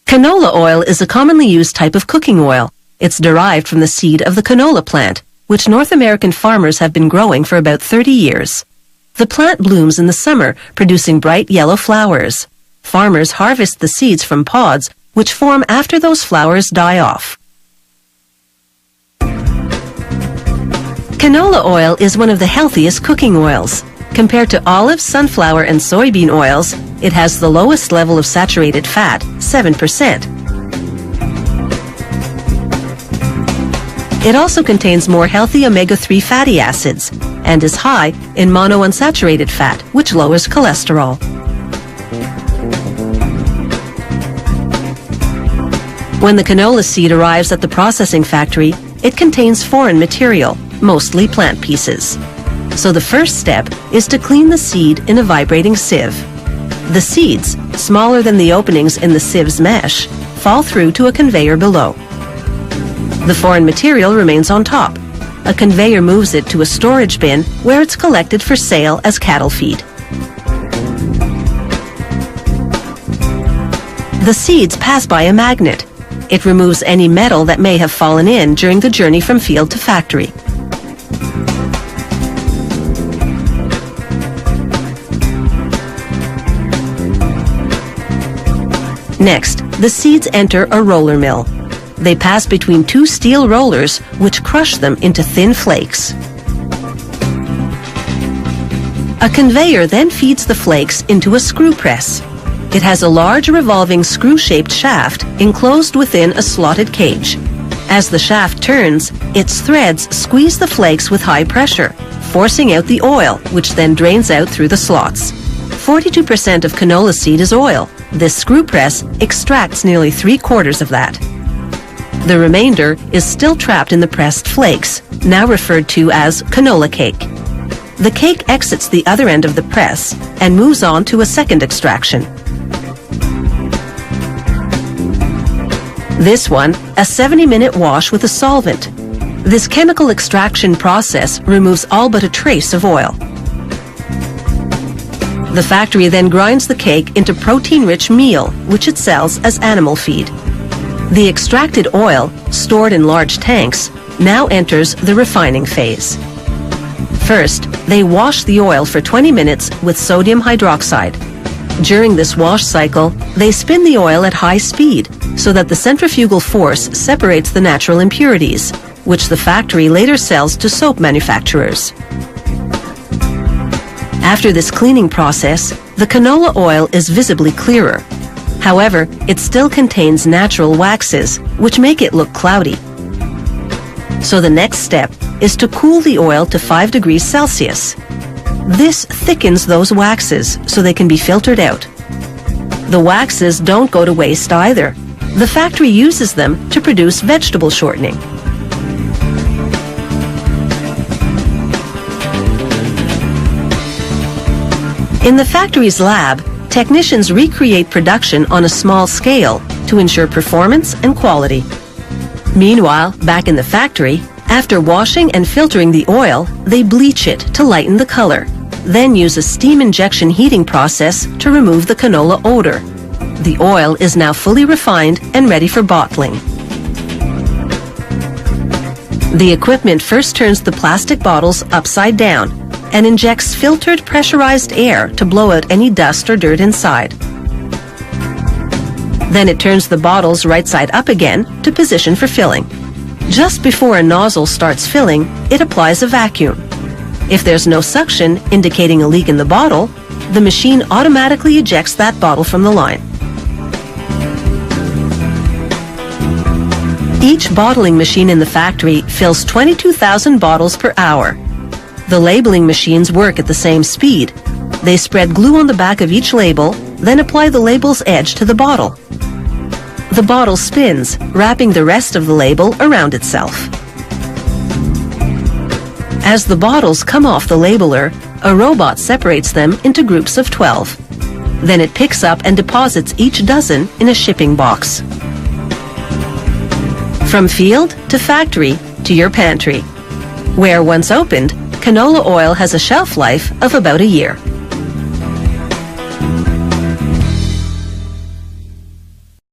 Canola oil is a commonly used type of cooking oil. It's derived from the seed of the canola plant, which North American farmers have been growing for about 30 years. The plant blooms in the summer, producing bright yellow flowers. Farmers harvest the seeds from pods, which form after those flowers die off. Canola oil is one of the healthiest cooking oils. Compared to olive, sunflower, and soybean oils, it has the lowest level of saturated fat, 7%. It also contains more healthy omega-3 fatty acids and is high in monounsaturated fat, which lowers cholesterol. When the canola seed arrives at the processing factory, it contains foreign material, mostly plant pieces. So the first step is to clean the seed in a vibrating sieve. The seeds, smaller than the openings in the sieve's mesh, fall through to a conveyor below. The foreign material remains on top. A conveyor moves it to a storage bin where it's collected for sale as cattle feed. The seeds pass by a magnet. It removes any metal that may have fallen in during the journey from field to factory. Next, the seeds enter a roller mill. They pass between two steel rollers, which crush them into thin flakes. A conveyor then feeds the flakes into a screw press. It has a large revolving screw-shaped shaft enclosed within a slotted cage. As the shaft turns, its threads squeeze the flakes with high pressure, forcing out the oil, which then drains out through the slots. 42% of canola seed is oil. This screw press extracts nearly 3/4 of that. The remainder is still trapped in the pressed flakes, now referred to as canola cake. The cake exits the other end of the press and moves on to a second extraction. This one, a 70-minute wash with a solvent. This chemical extraction process removes all but a trace of oil. The factory then grinds the cake into protein-rich meal, which it sells as animal feed. The extracted oil, stored in large tanks, now enters the refining phase. First, they wash the oil for 20 minutes with sodium hydroxide. During this wash cycle, they spin the oil at high speed so that the centrifugal force separates the natural impurities, which the factory later sells to soap manufacturers. After this cleaning process, the canola oil is visibly clearer. However, it still contains natural waxes, which make it look cloudy. So the next step is to cool the oil to 5 degrees Celsius. This thickens those waxes so they can be filtered out. The waxes don't go to waste either. The factory uses them to produce vegetable shortening. In the factory's lab, technicians recreate production on a small scale to ensure performance and quality. Meanwhile, back in the factory, after washing and filtering the oil, they bleach it to lighten the color, then use a steam injection heating process to remove the canola odor. The oil is now fully refined and ready for bottling. The equipment first turns the plastic bottles upside down and injects filtered pressurized air to blow out any dust or dirt inside. Then it turns the bottles right side up again to position for filling. Just before a nozzle starts filling, it applies a vacuum. If there's no suction indicating a leak in the bottle, the machine automatically ejects that bottle from the line. Each bottling machine in the factory fills 22,000 bottles per hour. The labeling machines work at the same speed. They spread glue on the back of each label, then apply the label's edge to the bottle. The bottle spins, wrapping the rest of the label around itself. As the bottles come off the labeler, a robot separates them into groups of 12. Then it picks up and deposits each dozen in a shipping box. From field to factory to your pantry, where once opened, canola oil has a shelf life of about a year.